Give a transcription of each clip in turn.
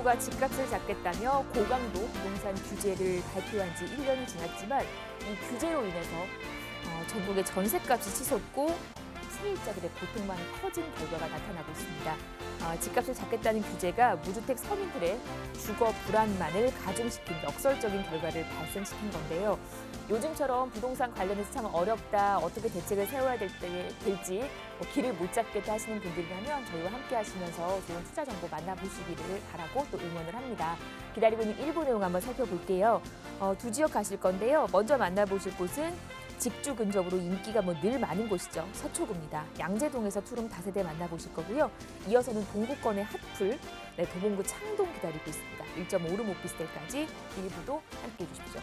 정부가 집값을 잡겠다며 고강도 부동산 규제를 발표한 지 1년이 지났지만 이 규제로 인해서 전국의 전셋값이 치솟고 세입자들의 고통만 커진 결과가 나타나고 있습니다. 집값을 잡겠다는 규제가 무주택 서민들의 주거 불안만을 가중시킨 역설적인 결과를 발생시킨 건데요. 요즘처럼 부동산 관련해서 참 어렵다, 어떻게 대책을 세워야 될지 길을 못 잡겠다 하시는 분들이라면 저희와 함께 하시면서 좋은 투자 정보 만나보시기를 바라고 또 응원을 합니다. 기다리고 있는 일부 내용 한번 살펴볼게요. 두 지역 가실 건데요. 먼저 만나보실 곳은 직주 근접으로 인기가 늘 많은 곳이죠. 서초구입니다. 양재동에서 투룸 다세대 만나보실 거고요. 이어서는 동구권의 핫플, 도봉구 창동 기다리고 있습니다. 1.5룸 오피스텔까지 일부도 함께해 주십시오.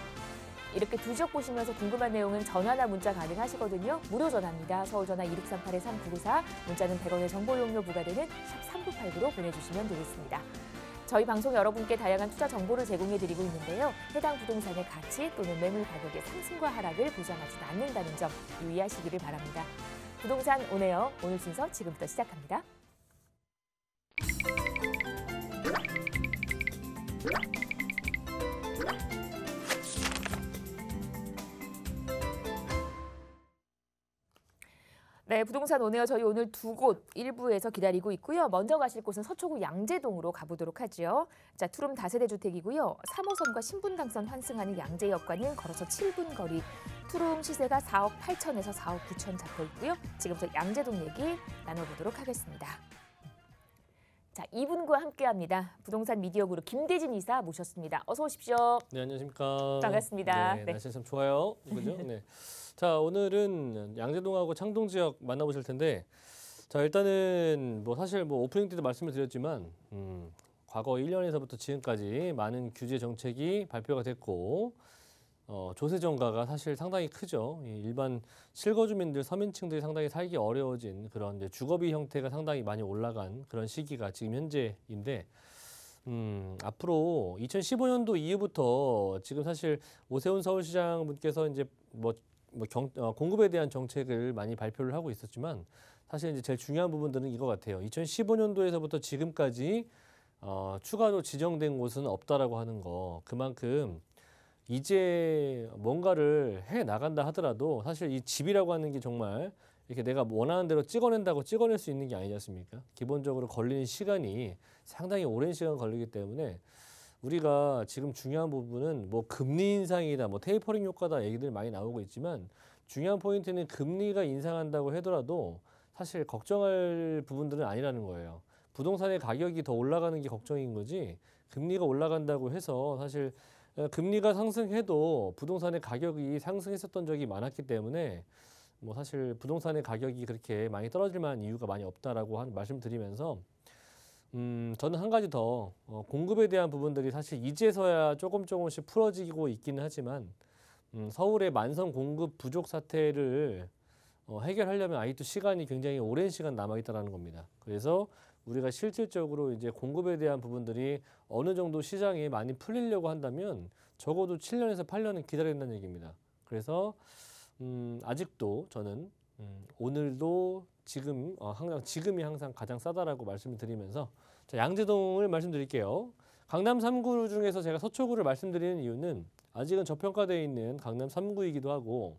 이렇게 두 지역 보시면서 궁금한 내용은 전화나 문자 가능하시거든요. 무료 전화입니다. 서울 전화 2638-3994, 문자는 100원의 정보 용료 부과되는 샵 3989로 보내주시면 되겠습니다. 저희 방송 여러분께 다양한 투자 정보를 제공해드리고 있는데요. 해당 부동산의 가치 또는 매물 가격의 상승과 하락을 보장하지 않는다는 점 유의하시기를 바랍니다. 부동산 온에어 오늘 순서 지금부터 시작합니다. 네, 부동산 온에어 저희 오늘 두 곳 일부에서 기다리고 있고요. 먼저 가실 곳은 서초구 양재동으로 가보도록 하죠. 자, 투룸 다세대 주택이고요. 3호선과 신분당선 환승하는 양재역과는 걸어서 7분 거리. 투룸 시세가 4억 8천에서 4억 9천 잡혀 있고요. 지금부터 양재동 얘기 나눠보도록 하겠습니다. 자, 이분과 함께합니다. 부동산 미디어 그룹 김대진 이사 모셨습니다. 어서 오십시오. 네, 안녕하십니까. 반갑습니다. 네, 날씨 참 좋아요. 그죠? 네. 자, 오늘은 양재동하고 창동 지역 만나보실 텐데, 자, 일단은 사실 오프닝 때도 말씀을 드렸지만, 과거 1년에서부터 지금까지 많은 규제 정책이 발표가 됐고, 조세 정가가 사실 상당히 크죠. 일반 실거주민들, 서민층들이 상당히 살기 어려워진 그런 이제 주거비 형태가 상당히 많이 올라간 그런 시기가 지금 현재인데, 앞으로 2015년도 이후부터 지금 사실 오세훈 서울시장 분께서 이제 공급에 대한 정책을 많이 발표를 하고 있었지만, 사실 이제 제일 중요한 부분들은 이거 같아요. 2015년도에서부터 지금까지 추가로 지정된 곳은 없다라고 하는 거. 그만큼 이제 뭔가를 해 나간다 하더라도 사실 이 집이라고 하는 게 정말 이렇게 내가 원하는 대로 찍어낸다고 찍어낼 수 있는 게 아니지 않습니까? 기본적으로 걸리는 시간이 상당히 오랜 시간 걸리기 때문에 우리가 지금 중요한 부분은 금리 인상이다, 테이퍼링 효과다 얘기들 많이 나오고 있지만, 중요한 포인트는 금리가 인상한다고 하더라도 사실 걱정할 부분들은 아니라는 거예요. 부동산의 가격이 더 올라가는 게 걱정인 거지, 금리가 올라간다고 해서 사실 금리가 상승해도 부동산의 가격이 상승했었던 적이 많았기 때문에 사실 부동산의 가격이 그렇게 많이 떨어질 만한 이유가 많이 없다라고 말씀드리면서, 저는 한 가지 더 공급에 대한 부분들이 사실 이제서야 조금씩 풀어지고 있기는 하지만, 서울의 만성 공급 부족 사태를 해결하려면 아직도 시간이 굉장히 오랜 시간 남아있다는 겁니다. 그래서 우리가 실질적으로 이제 공급에 대한 부분들이 어느 정도 시장이 많이 풀리려고 한다면 적어도 7년에서 8년은 기다려야 된다는 얘기입니다. 그래서 아직도 저는 오늘도 지금이 항상 가장 싸다라고 말씀을 드리면서, 자, 양재동을 말씀드릴게요. 강남 3구 중에서 제가 서초구를 말씀드리는 이유는 아직은 저평가되어 있는 강남 3구이기도 하고,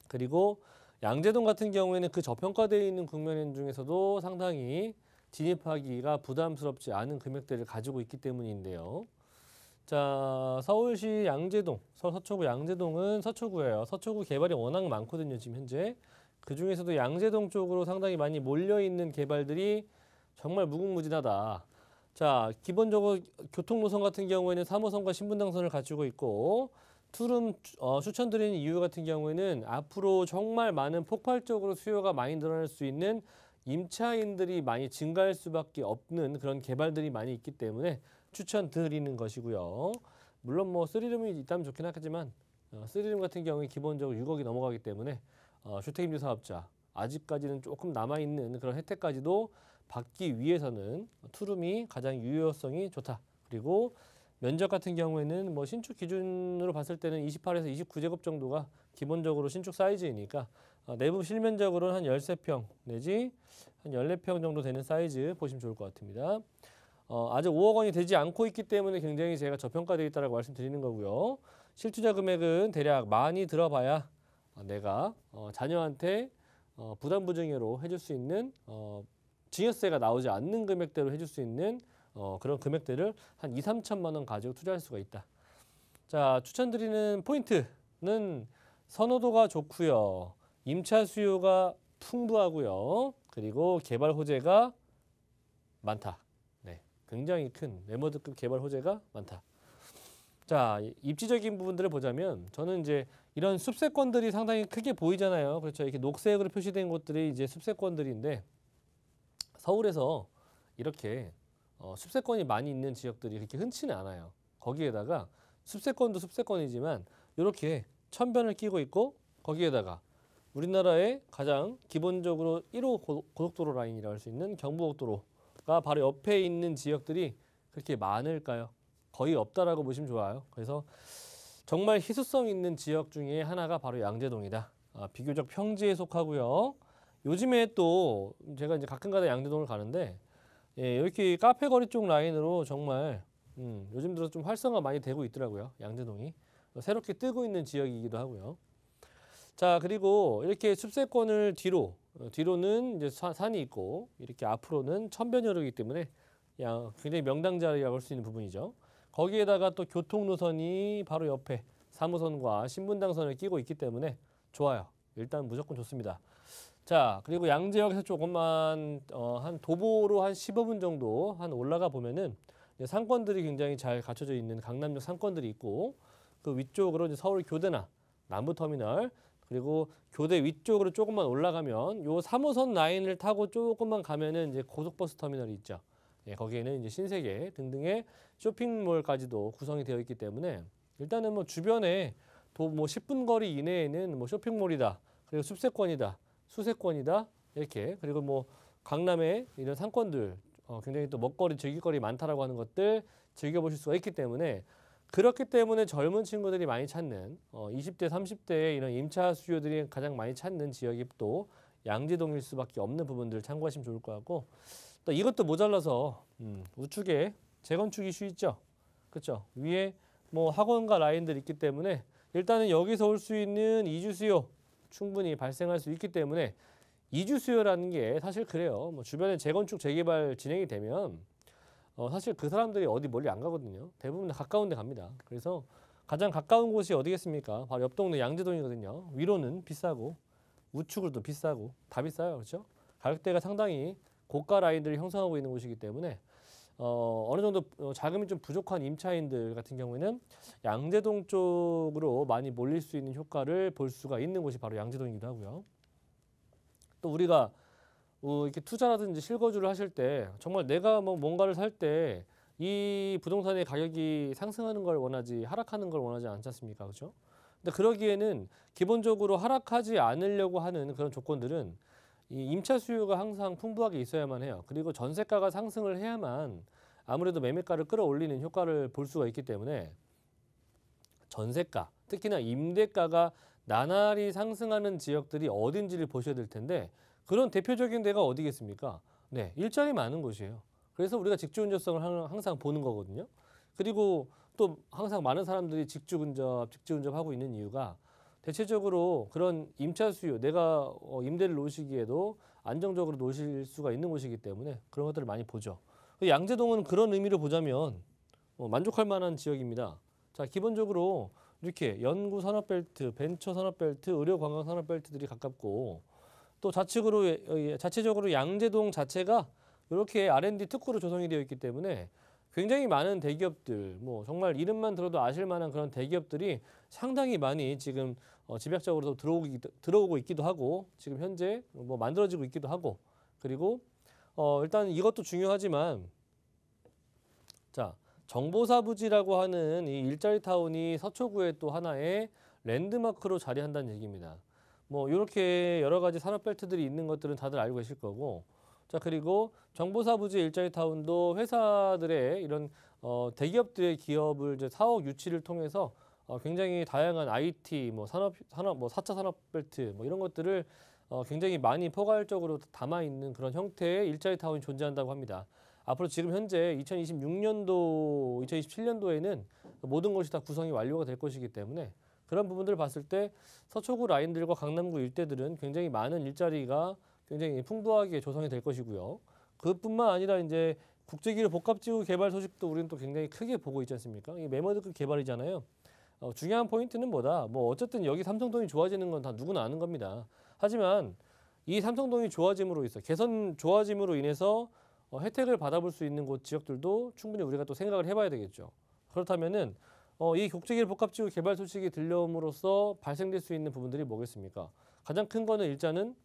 그리고 양재동 같은 경우에는 그 저평가되어 있는 국면 중에서도 상당히 진입하기가 부담스럽지 않은 금액대를 가지고 있기 때문인데요. 자, 서울시 양재동, 서초구 양재동은 서초구예요. 서초구 개발이 워낙 많거든요, 지금 현재. 그중에서도 양재동 쪽으로 상당히 많이 몰려있는 개발들이 정말 무궁무진하다. 자, 기본적으로 교통노선 같은 경우에는 3호선과 신분당선을 갖추고 있고, 투룸 추천드리는 이유 같은 경우에는 앞으로 정말 많은 폭발적으로 수요가 많이 늘어날 수 있는 임차인들이 많이 증가할 수밖에 없는 그런 개발들이 많이 있기 때문에 추천드리는 것이고요. 물론 3룸이 있다면 좋긴 하겠지만 3룸 같은 경우에 기본적으로 6억이 넘어가기 때문에 주택임대 사업자 아직까지는 조금 남아있는 그런 혜택까지도 받기 위해서는 투룸이 가장 유효성이 좋다. 그리고 면적 같은 경우에는 신축 기준으로 봤을 때는 28에서 29제곱 정도가 기본적으로 신축 사이즈이니까 내부 실면적으로는 한 13평 내지 한 14평 정도 되는 사이즈 보시면 좋을 것 같습니다. 아직 5억 원이 되지 않고 있기 때문에 굉장히 제가 저평가되어 있다고 말씀드리는 거고요. 실투자 금액은 대략 많이 들어봐야 내가 자녀한테 부담 부증여로 해줄 수 있는 증여세가 나오지 않는 금액대로 해줄 수 있는 그런 금액대를 한 2, 3천만 원 가지고 투자할 수가 있다. 자, 추천드리는 포인트는 선호도가 좋고요. 임차 수요가 풍부하고요. 그리고 개발 호재가 많다. 네, 굉장히 큰 레머드급 개발 호재가 많다. 자, 입지적인 부분들을 보자면 저는 이제 이런 숲세권들이 상당히 크게 보이잖아요. 그렇죠. 이렇게 녹색으로 표시된 곳들이 이제 숲세권들인데 서울에서 이렇게 숲세권이 많이 있는 지역들이 그렇게 흔치는 않아요. 거기에다가 숲세권도 숲세권이지만 이렇게 천변을 끼고 있고 거기에다가 우리나라의 가장 기본적으로 1호 고속도로 라인이라고 할 수 있는 경부고속도로가 바로 옆에 있는 지역들이 그렇게 많을까요? 거의 없다라고 보시면 좋아요. 그래서 정말 희소성 있는 지역 중에 하나가 바로 양재동이다. 비교적 평지에 속하고요. 요즘에 또 제가 이제 가끔가다 양재동을 가는데 이렇게 카페 거리 쪽 라인으로 정말 요즘 들어 좀 활성화 많이 되고 있더라고요. 양재동이 새롭게 뜨고 있는 지역이기도 하고요. 자, 그리고 이렇게 숲세권을 뒤로는 이제 산이 있고 이렇게 앞으로는 천변여로이기 때문에 굉장히 명당자리라고 할 수 있는 부분이죠. 거기에다가 또 교통 노선이 바로 옆에 3호선과 신분당선을 끼고 있기 때문에 좋아요. 일단 무조건 좋습니다. 자, 그리고 양재역에서 조금만 한 도보로 한 15분 정도 한 올라가 보면은 상권들이 굉장히 잘 갖춰져 있는 강남역 상권들이 있고 그 위쪽으로 이제 서울 교대나 남부터미널 그리고 교대 위쪽으로 조금만 올라가면 요 3호선 라인을 타고 조금만 가면은 이제 고속버스 터미널이 있죠. 거기에는 이제 신세계 등등의 쇼핑몰까지도 구성이 되어 있기 때문에 일단은 뭐 주변에 뭐 10분 거리 이내에는 뭐 쇼핑몰이다, 그리고 숲세권이다, 수세권이다 이렇게 그리고 뭐 강남의 이런 상권들 굉장히 또 먹거리, 즐길거리 많다라고 하는 것들 즐겨보실 수가 있기 때문에 그렇기 때문에 젊은 친구들이 많이 찾는 20대, 30대의 이런 임차 수요들이 가장 많이 찾는 지역이 또 양재동일 수밖에 없는 부분들을 참고하시면 좋을 것 같고 또 이것도 모자라서 우측에 재건축 이슈 있죠. 그렇죠. 위에 뭐 학원과 라인들 있기 때문에 일단은 여기서 올 수 있는 이주 수요 충분히 발생할 수 있기 때문에 이주 수요라는 게 사실 그래요. 뭐 주변에 재건축 재개발 진행이 되면 사실 그 사람들이 어디 멀리 안 가거든요. 대부분 가까운 데 갑니다. 그래서 가장 가까운 곳이 어디겠습니까? 바로 옆 동네 양재동이거든요. 위로는 비싸고 우측으로도 비싸고 다 비싸요. 그렇죠? 가격대가 상당히 고가 라인들을 형성하고 있는 곳이기 때문에 어느 정도 자금이 좀 부족한 임차인들 같은 경우에는 양재동 쪽으로 많이 몰릴 수 있는 효과를 볼 수가 있는 곳이 바로 양재동이기도 하고요. 또 우리가 이렇게 투자라든지 실거주를 하실 때 정말 내가 뭐 뭔가를 살 때 이 부동산의 가격이 상승하는 걸 원하지 하락하는 걸 원하지 않지 않습니까? 그렇죠? 근데 그러기에는 기본적으로 하락하지 않으려고 하는 그런 조건들은 이 임차 수요가 항상 풍부하게 있어야만 해요. 그리고 전세가가 상승을 해야만 아무래도 매매가를 끌어올리는 효과를 볼 수가 있기 때문에 전세가, 특히나 임대가가 나날이 상승하는 지역들이 어딘지를 보셔야 될 텐데 그런 대표적인 데가 어디겠습니까? 네, 일자리 많은 곳이에요. 그래서 우리가 직주근접성을 항상 보는 거거든요. 그리고 또 항상 많은 사람들이 직주근접하고 있는 이유가 대체적으로 그런 임차 수요, 내가 임대를 놓으시기에도 안정적으로 놓으실 수가 있는 곳이기 때문에 그런 것들을 많이 보죠. 양재동은 그런 의미로 보자면 만족할 만한 지역입니다. 자, 기본적으로 이렇게 연구 산업벨트, 벤처 산업벨트, 의료 관광 산업벨트들이 가깝고 또 자체적으로 양재동 자체가 이렇게 R&D 특구로 조성이 되어 있기 때문에 굉장히 많은 대기업들, 뭐 정말 이름만 들어도 아실 만한 그런 대기업들이 상당히 많이 지금 집약적으로 들어오고 있기도 하고 지금 현재 뭐 만들어지고 있기도 하고 그리고 일단 이것도 중요하지만 자, 정보사부지라고 하는 이 일자리 타운이 서초구의 또 하나의 랜드마크로 자리한다는 얘기입니다. 뭐 이렇게 여러 가지 산업벨트들이 있는 것들은 다들 알고 계실 거고 자, 그리고 정보사부지 일자리 타운도 회사들의 이런 대기업들의 기업을 이제 사업 유치를 통해서 굉장히 다양한 IT, 뭐 뭐 4차 산업벨트 뭐 이런 것들을 굉장히 많이 포괄적으로 담아 있는 그런 형태의 일자리 타운이 존재한다고 합니다. 앞으로 지금 현재 2026년도, 2027년도에는 모든 것이 다 구성이 완료가 될 것이기 때문에 그런 부분들을 봤을 때 서초구 라인들과 강남구 일대들은 굉장히 많은 일자리가 굉장히 풍부하게 조성이 될 것이고요. 그뿐만 아니라 이제 국제기류 복합지구 개발 소식도 우리는 또 굉장히 크게 보고 있지 않습니까? 이 매머드급 개발이잖아요. 중요한 포인트는 뭐다? 뭐 어쨌든 여기 삼성동이 좋아지는 건 다 누구나 아는 겁니다. 하지만 이 삼성동이 좋아짐으로 있어 개선 좋아짐으로 인해서 혜택을 받아볼 수 있는 곳 지역들도 충분히 우리가 또 생각을 해봐야 되겠죠. 그렇다면은 이 국제기술 복합지구 개발 소식이 들려옴으로써 발생될 수 있는 부분들이 뭐겠습니까? 가장 큰 거는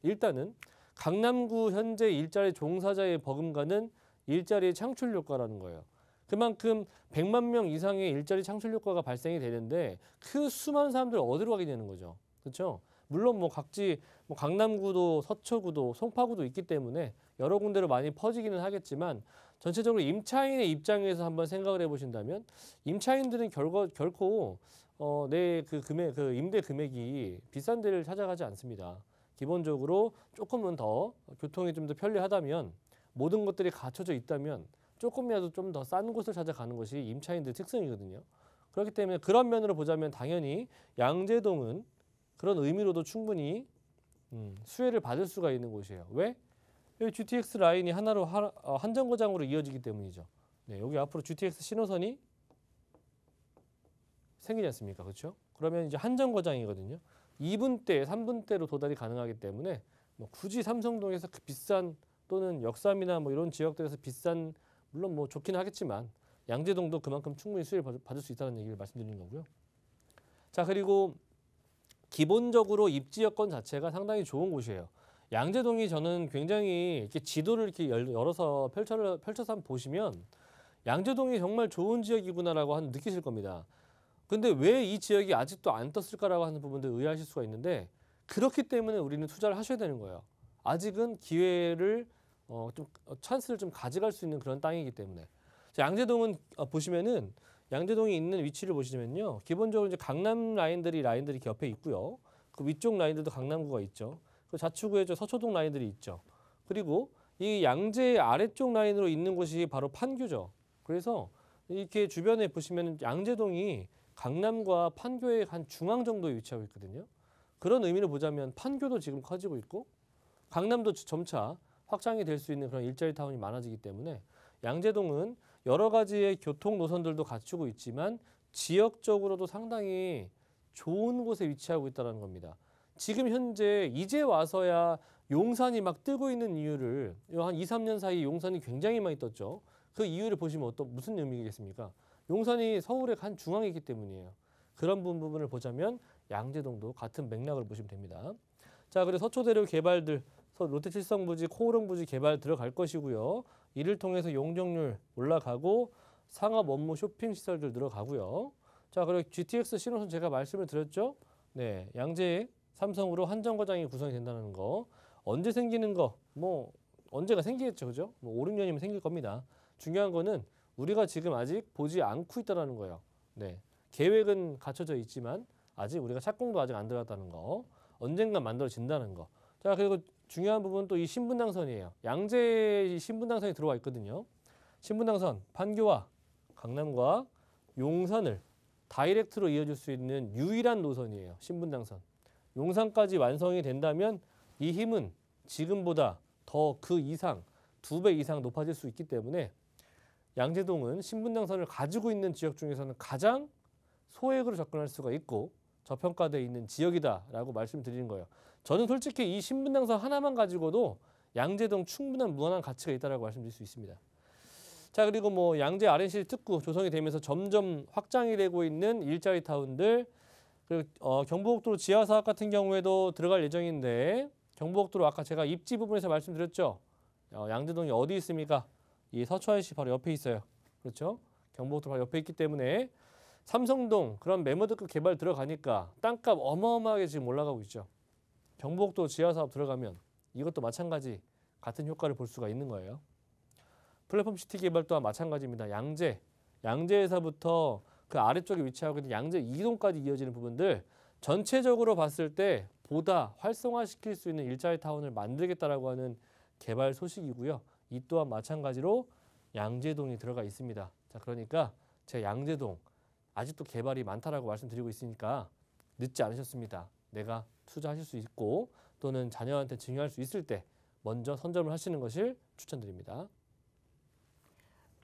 일단은 강남구 현재 일자리 종사자의 버금가는 일자리 창출 효과라는 거예요. 그만큼 100만 명 이상의 일자리 창출 효과가 발생이 되는데 그 수많은 사람들 어디로 가게 되는 거죠. 그렇죠? 물론 뭐 각지 강남구도 서초구도 송파구도 있기 때문에 여러 군데로 많이 퍼지기는 하겠지만 전체적으로 임차인의 입장에서 한번 생각을 해보신다면 임차인들은 결코 내 그 금액 그 임대 금액이 비싼 데를 찾아가지 않습니다. 기본적으로 조금은 더 교통이 좀 더 편리하다면 모든 것들이 갖춰져 있다면 조금이라도 좀 더 싼 곳을 찾아가는 것이 임차인들 특성이거든요. 그렇기 때문에 그런 면으로 보자면 당연히 양재동은 그런 의미로도 충분히 수혜를 받을 수가 있는 곳이에요. 왜? 여기 GTX 라인이 하나로 한 정거장으로 이어지기 때문이죠. 네, 여기 앞으로 GTX 신호선이 생기지 않습니까? 그렇죠? 그러면 이제 한 정거장이거든요. 2분대, 3분대로 도달이 가능하기 때문에 뭐 굳이 삼성동에서 그 비싼 또는 역삼이나 뭐 이런 지역들에서 비싼 물론 뭐 좋긴 하겠지만 양재동도 그만큼 충분히 수혜를 받을 수 있다는 얘기를 말씀드리는 거고요. 자, 그리고 기본적으로 입지 여건 자체가 상당히 좋은 곳이에요. 양재동이 저는 굉장히 이렇게 지도를 이렇게 열어서 펼쳐서 한번 보시면 양재동이 정말 좋은 지역이구나라고 느끼실 겁니다. 근데 왜 이 지역이 아직도 안 떴을까라고 하는 부분들 의아하실 수가 있는데 그렇기 때문에 우리는 투자를 하셔야 되는 거예요. 아직은 기회를 찬스를 좀 가져갈 수 있는 그런 땅이기 때문에. 자, 양재동은 보시면은 양재동이 있는 위치를 보시면요. 기본적으로 이제 강남 라인들이 이렇게 옆에 있고요. 그 위쪽 라인들도 강남구가 있죠. 그 좌측구에 서초동 라인들이 있죠. 그리고 이 양재 아래쪽 라인으로 있는 곳이 바로 판교죠. 그래서 이렇게 주변에 보시면 양재동이 강남과 판교의 한 중앙 정도에 위치하고 있거든요. 그런 의미를 보자면 판교도 지금 커지고 있고 강남도 점차 확장이 될 수 있는 그런 일자리 타운이 많아지기 때문에 양재동은 여러 가지의 교통 노선들도 갖추고 있지만 지역적으로도 상당히 좋은 곳에 위치하고 있다는 겁니다. 지금 현재 이제 와서야 용산이 막 뜨고 있는 이유를 한 2, 3년 사이 용산이 굉장히 많이 떴죠. 그 이유를 보시면 무슨 의미겠습니까? 용산이 서울의 한 중앙이기 때문이에요. 그런 부분을 보자면 양재동도 같은 맥락을 보시면 됩니다. 자, 그리고 서초대로 개발들 롯데칠성부지, 코오롱부지 개발 들어갈 것이고요. 이를 통해서 용적률 올라가고 상업 업무 쇼핑 시설들 들어가고요. 자, 그리고 GTX 신호선 제가 말씀을 드렸죠. 네, 양재 삼성으로 한 정거장이 구성이 된다는 거. 언제 생기는 거? 뭐 언제가 생기겠죠, 그죠? 뭐 5, 6년이면 생길 겁니다. 중요한 거는 우리가 지금 아직 보지 않고 있다는 거예요. 네, 계획은 갖춰져 있지만 아직 우리가 착공도 아직 안 들어갔다는 거. 언젠가 만들어진다는 거. 자, 그리고 중요한 부분은 또 이 신분당선이에요. 양재 신분당선이 들어와 있거든요. 신분당선 판교와 강남과 용산을 다이렉트로 이어줄 수 있는 유일한 노선이에요. 신분당선. 용산까지 완성이 된다면 이 힘은 지금보다 더 그 이상 2배 이상 높아질 수 있기 때문에 양재동은 신분당선을 가지고 있는 지역 중에서는 가장 소액으로 접근할 수가 있고 저평가되어 있는 지역이다라고 말씀드리는 거예요. 저는 솔직히 이 신분당선 하나만 가지고도 양재동 충분한 무한한 가치가 있다라고 말씀드릴 수 있습니다. 자, 그리고 뭐 양재 RNC 특구 조성이 되면서 점점 확장이 되고 있는 일자리 타운들, 그리고 경부고속도로 지하 사업 같은 경우에도 들어갈 예정인데 경부고속도로 아까 제가 입지 부분에서 말씀드렸죠. 양재동이 어디 있습니까? 이 서초IC 바로 옆에 있어요. 그렇죠? 경부고속도로 바로 옆에 있기 때문에 삼성동 그런 매머드급 개발 들어가니까 땅값 어마어마하게 지금 올라가고 있죠. 경부고속도로 지하 사업 들어가면 이것도 마찬가지 같은 효과를 볼 수가 있는 거예요. 플랫폼 시티 개발 또한 마찬가지입니다. 양재에서부터 그 아래쪽에 위치하고 있는 양재 2동까지 이어지는 부분들 전체적으로 봤을 때 보다 활성화시킬 수 있는 일자리 타운을 만들겠다라고 하는 개발 소식이고요. 이 또한 마찬가지로 양재동이 들어가 있습니다. 자, 그러니까 제가 양재동 아직도 개발이 많다라고 말씀드리고 있으니까 늦지 않으셨습니다. 내가 투자하실 수 있고 또는 자녀한테 증여할 수 있을 때 먼저 선점을 하시는 것을 추천드립니다.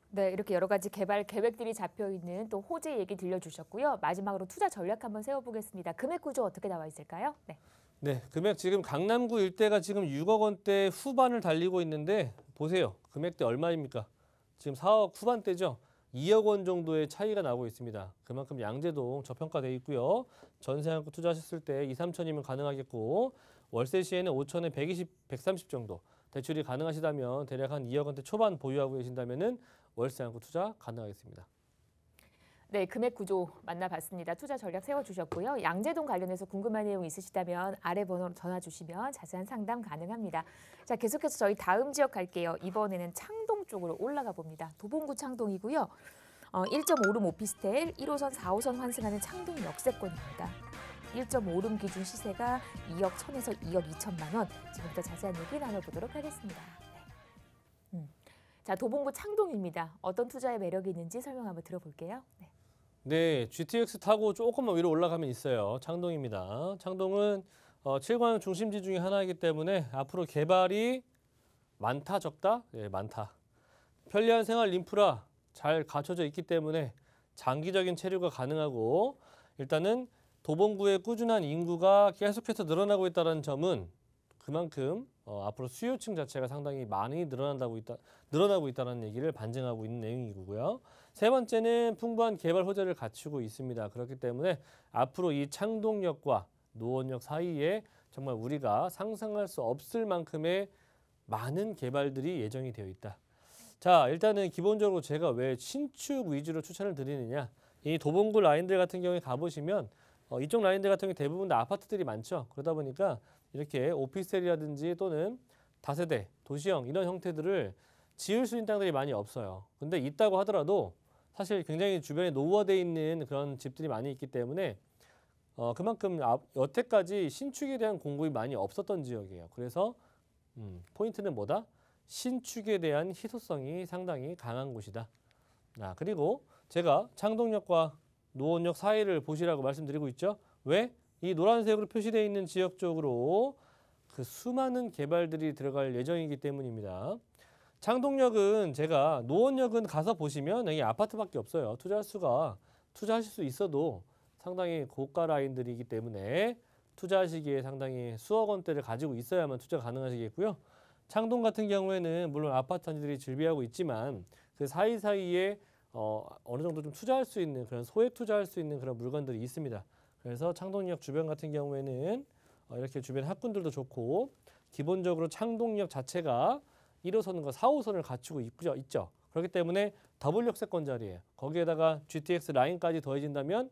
네, 이렇게 여러 가지 개발 계획들이 잡혀 있는 또 호재 얘기 들려주셨고요. 마지막으로 투자 전략 한번 세워보겠습니다. 금액 구조 어떻게 나와 있을까요? 네. 네, 금액 지금 강남구 일대가 지금 6억 원대 후반을 달리고 있는데 보세요. 금액대 얼마입니까? 지금 4억 후반대죠. 2억 원 정도의 차이가 나고 있습니다. 그만큼 양재동 저평가되어 있고요. 전세한고 투자하셨을 때 2, 3천이면 가능하겠고 월세 시에는 5천에 120, 130 정도 대출이 가능하시다면 대략 한 2억 원대 초반 보유하고 계신다면은 월세 한고 투자 가능하겠습니다. 네, 금액 구조 만나봤습니다. 투자 전략 세워주셨고요. 양재동 관련해서 궁금한 내용 있으시다면 아래 번호로 전화 주시면 자세한 상담 가능합니다. 자, 계속해서 저희 다음 지역 갈게요. 이번에는 창동 쪽으로 올라가 봅니다. 도봉구 창동이고요. 1.5룸 오피스텔 1호선, 4호선 환승하는 창동 역세권입니다. 1.5룸 기준 시세가 2억 1천에서 2억 2천만 원. 지금부터 자세한 얘기 나눠보도록 하겠습니다. 네. 자, 도봉구 창동입니다. 어떤 투자의 매력이 있는지 설명 한번 들어볼게요. 네. 네, GTX 타고 조금만 위로 올라가면 있어요. 창동입니다. 창동은 7광역 중심지 중에 하나이기 때문에 앞으로 개발이 많다, 적다? 네, 많다. 편리한 생활 인프라 잘 갖춰져 있기 때문에 장기적인 체류가 가능하고 일단은 도봉구의 꾸준한 인구가 계속해서 늘어나고 있다는 점은 그만큼 앞으로 수요층 자체가 상당히 많이 늘어나고 있다는 얘기를 반증하고 있는 내용이고요. 세 번째는 풍부한 개발 호재를 갖추고 있습니다. 그렇기 때문에 앞으로 이 창동역과 노원역 사이에 정말 우리가 상상할 수 없을 만큼의 많은 개발들이 예정이 되어 있다. 자, 일단은 기본적으로 제가 왜 신축 위주로 추천을 드리느냐. 이 도봉구 라인들 같은 경우에 가보시면 이쪽 라인들 같은 경우 대부분 다 아파트들이 많죠. 그러다 보니까 이렇게 오피스텔이라든지 또는 다세대, 도시형 이런 형태들을 지을 수 있는 땅들이 많이 없어요. 근데 있다고 하더라도 사실 굉장히 주변에 노후화되어 있는 그런 집들이 많이 있기 때문에 그만큼 여태까지 신축에 대한 공급이 많이 없었던 지역이에요. 그래서 포인트는 뭐다? 신축에 대한 희소성이 상당히 강한 곳이다. 그리고 제가 창동역과 노원역 사이를 보시라고 말씀드리고 있죠. 왜? 이 노란색으로 표시되어 있는 지역 쪽으로 그 수많은 개발들이 들어갈 예정이기 때문입니다. 창동역은 제가 노원역은 가서 보시면 여기 아파트밖에 없어요. 투자하실 수 있어도 상당히 고가 라인들이기 때문에 투자하시기에 상당히 수억 원대를 가지고 있어야만 투자 가능하시겠고요. 창동 같은 경우에는 물론 아파트 단지들이 즐비하고 있지만 그 사이사이에 어느 정도 좀 투자할 수 있는 그런 소액 투자할 수 있는 그런 물건들이 있습니다. 그래서 창동역 주변 같은 경우에는 이렇게 주변 학군들도 좋고 기본적으로 창동역 자체가 1호선과 4호선을 갖추고 있죠. 그렇기 때문에 더블 역세권 자리예요. 거기에다가 GTX 라인까지 더해진다면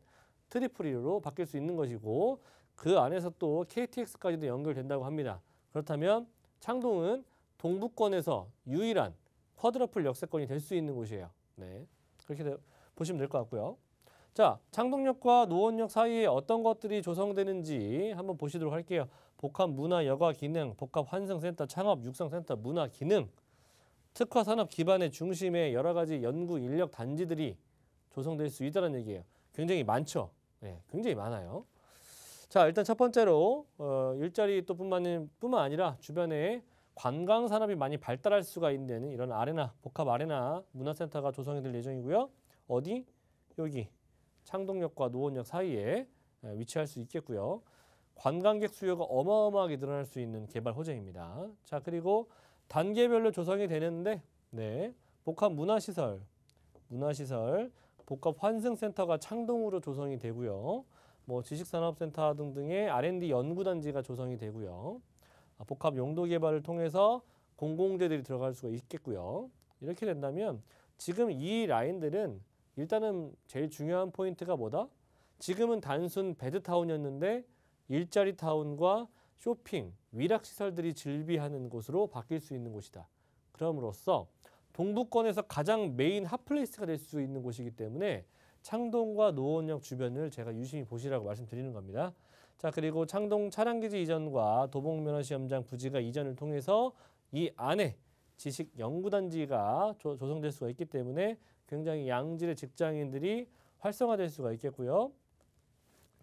트리플 1로 바뀔 수 있는 것이고 그 안에서 또 KTX까지도 연결된다고 합니다. 그렇다면 창동은 동부권에서 유일한 쿼드러플 역세권이 될 수 있는 곳이에요. 네, 그렇게 보시면 될 것 같고요. 자, 창동역과 노원역 사이에 어떤 것들이 조성되는지 한번 보시도록 할게요. 복합 문화 여가 기능, 복합 환승센터, 창업 육성센터, 문화 기능, 특화 산업 기반의 중심에 여러 가지 연구 인력 단지들이 조성될 수 있다는 얘기예요. 굉장히 많죠. 네, 굉장히 많아요. 자, 일단 첫 번째로 일자리 뿐만 아니라 주변에 관광 산업이 많이 발달할 수가 있는 이런 아레나, 복합 아레나 문화센터가 조성이 될 예정이고요. 어디? 여기 창동역과 노원역 사이에 위치할 수 있겠고요. 관광객 수요가 어마어마하게 늘어날 수 있는 개발 호재입니다. 자, 그리고 단계별로 조성이 되는데 복합 문화시설, 복합 환승센터가 창동으로 조성이 되고요. 뭐 지식산업센터 등등의 R&D 연구단지가 조성이 되고요. 복합 용도 개발을 통해서 공공재들이 들어갈 수가 있겠고요. 이렇게 된다면 지금 이 라인들은 일단은 제일 중요한 포인트가 뭐다? 지금은 단순 베드타운이었는데 일자리 타운과 쇼핑, 위락시설들이 즐비하는 곳으로 바뀔 수 있는 곳이다. 그럼으로써 동부권에서 가장 메인 핫플레이스가 될 수 있는 곳이기 때문에 창동과 노원역 주변을 제가 유심히 보시라고 말씀드리는 겁니다. 자, 그리고 창동 차량기지 이전과 도봉면허시험장 부지가 이전을 통해서 이 안에 지식 연구단지가 조성될 수가 있기 때문에 굉장히 양질의 직장인들이 활성화될 수가 있겠고요.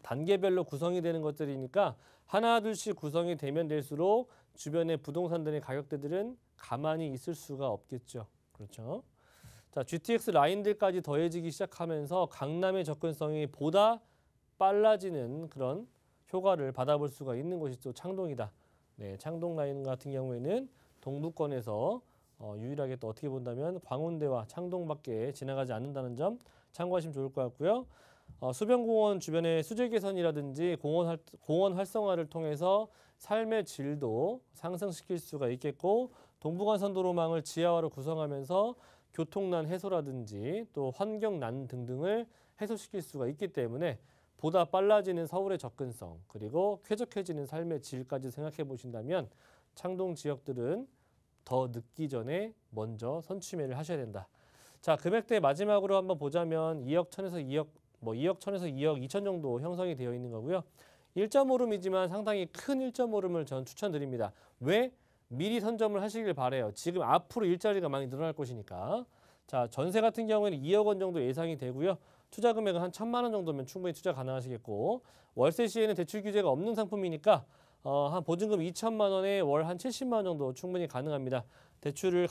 단계별로 구성이 되는 것들이니까 하나 둘씩 구성이 되면 될수록 주변의 부동산들의 가격대들은 가만히 있을 수가 없겠죠. 그렇죠. 자, GTX 라인들까지 더해지기 시작하면서 강남의 접근성이 보다 빨라지는 그런 효과를 받아볼 수가 있는 곳이 또 창동이다. 네, 창동 라인 같은 경우에는 동부권에서 유일하게 또 어떻게 본다면 광운대와 창동밖에 지나가지 않는다는 점 참고하시면 좋을 것 같고요. 수변공원 주변의 수질 개선이라든지 공원 활성화를 통해서 삶의 질도 상승시킬 수가 있겠고 동부간선도로망을 지하화로 구성하면서 교통난 해소라든지 또 환경난 등등을 해소시킬 수가 있기 때문에 보다 빨라지는 서울의 접근성 그리고 쾌적해지는 삶의 질까지 생각해 보신다면 창동 지역들은 더 늦기 전에 먼저 선취매를 하셔야 된다. 자, 금액대 마지막으로 한번 보자면 2억 1천에서 2억 2천 정도 형성이 되어 있는 거고요. 1.5룸이지만 상당히 큰 1.5룸을 전 추천드립니다. 왜? 미리 선점을 하시길 바래요. 지금 앞으로 일자리가 많이 늘어날 것이니까. 자, 전세 같은 경우에는 2억 원 정도 예상이 되고요. 투자 금액은 한 1,000만 원 정도면 충분히 투자 가능하시겠고 월세 시에는 대출 규제가 없는 상품이니까 한 보증금 2천만 원에 월 한 70만 원 정도 충분히 가능합니다. 대출을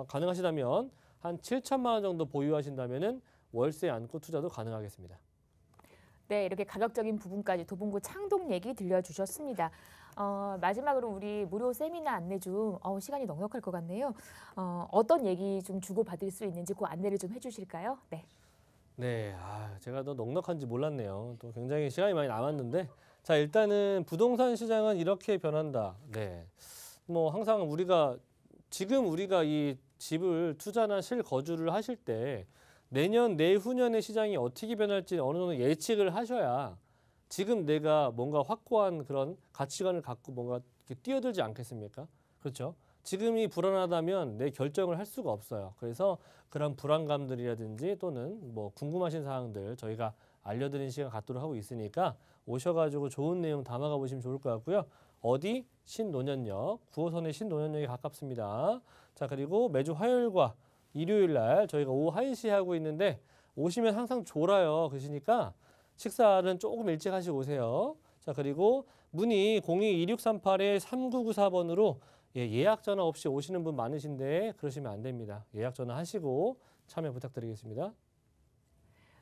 가능하시다면 한 7천만 원 정도 보유하신다면은 월세 안고 투자도 가능하겠습니다. 네, 이렇게 가격적인 부분까지 도봉구 창동 얘기 들려주셨습니다. 마지막으로 우리 무료 세미나 안내 중 시간이 넉넉할 것 같네요. 어떤 얘기 좀 주고받을 수 있는지 그 안내를 좀 해주실까요? 네. 네, 제가 더 넉넉한지 몰랐네요. 또 굉장히 시간이 많이 남았는데 자, 일단은 부동산 시장은 이렇게 변한다. 네, 뭐 항상 지금 우리가 이 집을 투자나 실거주를 하실 때 내년, 내후년의 시장이 어떻게 변할지 어느 정도 예측을 하셔야 지금 내가 뭔가 확고한 그런 가치관을 갖고 뭔가 이렇게 뛰어들지 않겠습니까? 그렇죠? 지금이 불안하다면 내 결정을 할 수가 없어요. 그래서 그런 불안감들이라든지 또는 뭐 궁금하신 사항들 저희가 알려드리는 시간 갖도록 하고 있으니까 오셔가지고 좋은 내용 담아가 보시면 좋을 것 같고요. 어디? 신논현역, 9호선의 신논현역에 가깝습니다. 자, 그리고 매주 화요일과 일요일 날 저희가 오후 1시에 하고 있는데 오시면 항상 졸아요. 그러시니까 식사는 조금 일찍 하시고 오세요. 자, 그리고 문의 02-2638-3994번으로 예약 전화 없이 오시는 분 많으신데 그러시면 안 됩니다. 예약 전화 하시고 참여 부탁드리겠습니다.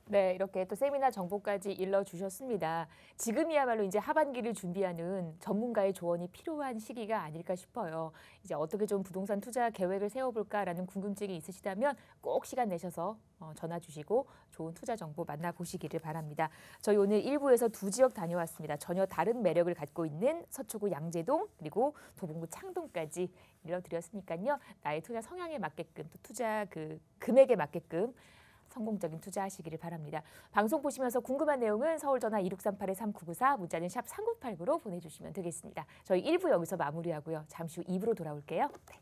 네, 이렇게 또 세미나 정보까지 일러주셨습니다. 지금이야말로 이제 하반기를 준비하는 전문가의 조언이 필요한 시기가 아닐까 싶어요. 이제 어떻게 좀 부동산 투자 계획을 세워볼까라는 궁금증이 있으시다면 꼭 시간 내셔서 전화 주시고 좋은 투자 정보 만나보시기를 바랍니다. 저희 오늘 1부에서 두 지역 다녀왔습니다. 전혀 다른 매력을 갖고 있는 서초구 양재동 그리고 도봉구 창동까지 일러드렸으니까요. 나의 투자 성향에 맞게끔 또 투자 금액에 맞게끔 성공적인 투자하시기를 바랍니다. 방송 보시면서 궁금한 내용은 서울전화 2638-3994 문자는 샵 3989로 보내주시면 되겠습니다. 저희 1부 여기서 마무리하고요. 잠시 후 2부로 돌아올게요. 네.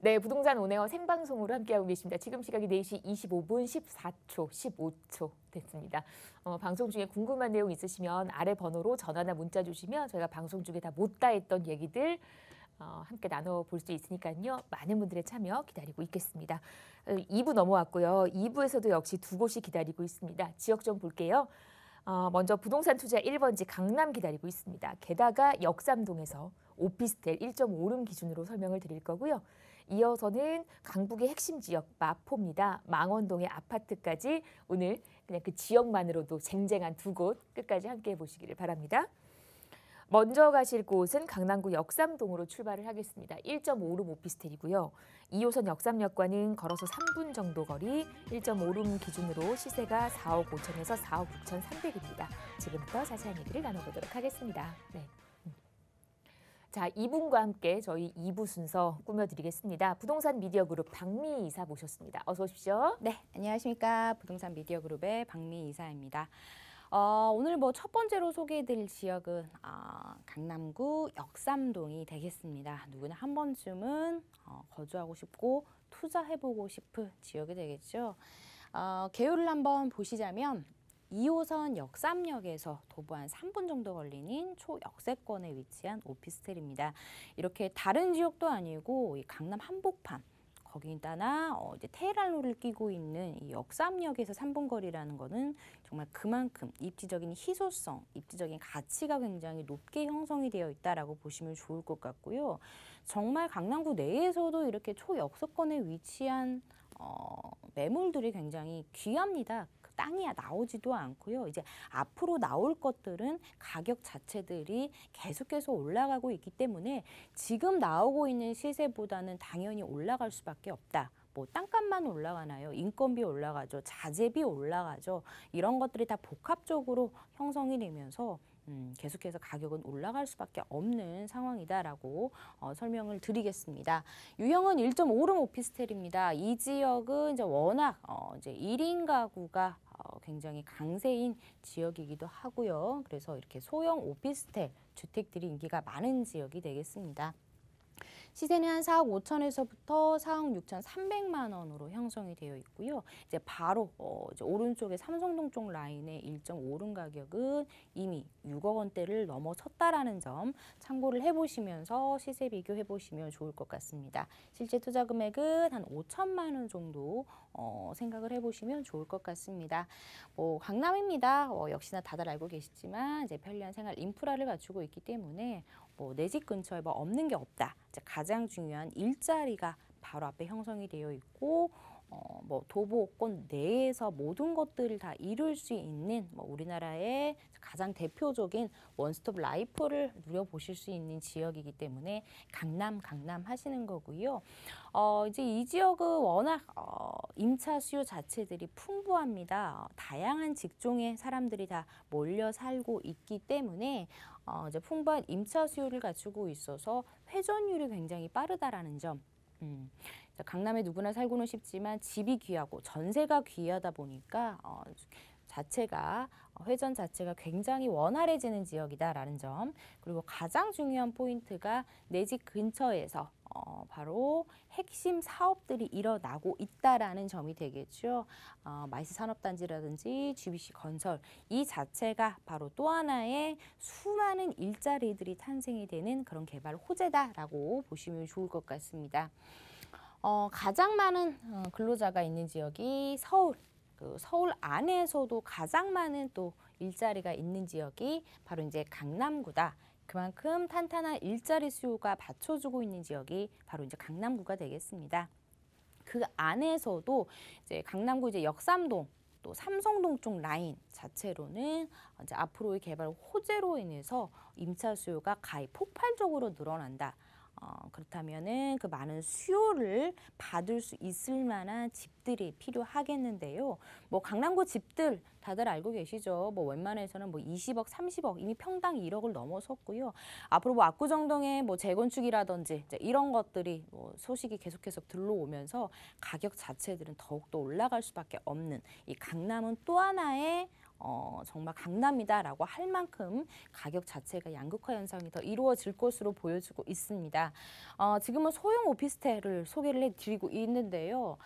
네, 부동산 온에어 생방송으로 함께하고 계십니다. 지금 시각이 4시 25분 14초, 15초 됐습니다. 방송 중에 궁금한 내용 있으시면 아래 번호로 전화나 문자 주시면 저희가 방송 중에 다 못다 했던 얘기들 함께 나눠볼 수 있으니까요. 많은 분들의 참여 기다리고 있겠습니다. 2부 넘어왔고요. 2부에서도 역시 두 곳이 기다리고 있습니다. 지역 좀 볼게요. 먼저 부동산 투자 1번지 강남 기다리고 있습니다. 게다가 역삼동에서 오피스텔 1.5룸 기준으로 설명을 드릴 거고요. 이어서는 강북의 핵심 지역 마포입니다. 망원동의 아파트까지 오늘 그냥 그 지역만으로도 쟁쟁한 두 곳 끝까지 함께해 보시기를 바랍니다. 먼저 가실 곳은 강남구 역삼동으로 출발을 하겠습니다. 1.5룸 오피스텔이고요. 2호선 역삼역과는 걸어서 3분 정도 거리, 1.5룸 기준으로 시세가 4억 5천에서 4억 6천 3백입니다. 지금부터 자세한 얘기를 나눠보도록 하겠습니다. 네. 자, 이분과 함께 저희 2부 순서 꾸며드리겠습니다. 부동산 미디어 그룹 박미 이사 모셨습니다. 어서 오십시오. 네, 안녕하십니까. 부동산 미디어 그룹의 박미 이사입니다. 오늘 첫 번째로 소개해드릴 지역은 강남구 역삼동이 되겠습니다. 누구나 한 번쯤은 거주하고 싶고 투자해보고 싶은 지역이 되겠죠. 개요를 한번 보시자면 2호선 역삼역에서 도보 한 3분 정도 걸리는 초역세권에 위치한 오피스텔입니다. 이렇게 다른 지역도 아니고 이 강남 한복판 거기다나 이제 테헤란로를 끼고 있는 이 역삼역에서 3분 거리라는 거는 정말 그만큼 입지적인 희소성, 입지적인 가치가 굉장히 높게 형성이 되어 있다라고 보시면 좋을 것 같고요. 정말 강남구 내에서도 이렇게 초역세권에 위치한 매물들이 굉장히 귀합니다. 땅이 나오지도 않고요. 이제 앞으로 나올 것들은 가격 자체들이 계속해서 올라가고 있기 때문에 지금 나오고 있는 시세보다는 당연히 올라갈 수밖에 없다. 땅값만 올라가나요? 인건비 올라가죠. 자재비 올라가죠. 이런 것들이 다 복합적으로 형성이 되면서 계속해서 가격은 올라갈 수밖에 없는 상황이다라고 설명을 드리겠습니다. 유형은 1.5룸 오피스텔입니다. 이 지역은 이제 워낙 이제 1인 가구가 굉장히 강세인 지역이기도 하고요. 그래서 이렇게 소형 오피스텔 주택들이 인기가 많은 지역이 되겠습니다. 시세는 한 4억 5천에서부터 4억 6천 3백만 원으로 형성이 되어 있고요. 이제 바로 이제 오른쪽에 삼성동 쪽 라인의 1.5룸 가격은 이미 6억 원대를 넘어섰다라는 점 참고를 해보시면서 시세 비교해 보시면 좋을 것 같습니다. 실제 투자 금액은 한 5천만 원 정도 생각을 해보시면 좋을 것 같습니다. 강남입니다. 역시나 다들 알고 계시지만 이제 편리한 생활 인프라를 갖추고 있기 때문에 내 집 근처에 없는 게 없다. 이제 가장 중요한 일자리가 바로 앞에 형성이 되어 있고 도보권 내에서 모든 것들을 다 이룰 수 있는 우리나라의 가장 대표적인 원스톱 라이프를 누려보실 수 있는 지역이기 때문에 강남 하시는 거고요. 이제 이 지역은 워낙 임차 수요 자체들이 풍부합니다. 다양한 직종의 사람들이 다 몰려 살고 있기 때문에 이제 풍부한 임차 수요를 갖추고 있어서 회전율이 굉장히 빠르다라는 점. 강남에 누구나 살고는 싶지만 집이 귀하고 전세가 귀하다 보니까 회전 자체가 굉장히 원활해지는 지역이다라는 점. 그리고 가장 중요한 포인트가 내 집 근처에서 바로 핵심 사업들이 일어나고 있다라는 점이 되겠죠. 마이스 산업단지라든지 GBC 건설 이 자체가 바로 또 하나의 수많은 일자리들이 탄생이 되는 그런 개발 호재다라고 보시면 좋을 것 같습니다. 가장 많은 근로자가 있는 지역이 서울. 서울 안에서도 가장 많은 또 일자리가 있는 지역이 바로 이제 강남구다. 그만큼 탄탄한 일자리 수요가 받쳐주고 있는 지역이 바로 이제 강남구가 되겠습니다. 그 안에서도 이제 강남구 이제 역삼동 또 삼성동 쪽 라인 자체로는 이제 앞으로의 개발 호재로 인해서 임차 수요가 가히 폭발적으로 늘어난다. 그렇다면은 그 많은 수요를 받을 수 있을 만한 집들이 필요하겠는데요. 강남구 집들 다들 알고 계시죠? 웬만해서는 20억, 30억 이미 평당 1억을 넘어섰고요. 앞으로 압구정동의 재건축이라든지 이런 것들이 소식이 계속해서 들러오면서 가격 자체들은 더욱더 올라갈 수밖에 없는 이 강남은 또 하나의 정말 강남이다라고 할 만큼 가격 자체가 양극화 현상이 더 이루어질 것으로 보여지고 있습니다. 지금은 소형 오피스텔을 소개를 해드리고 있는데요.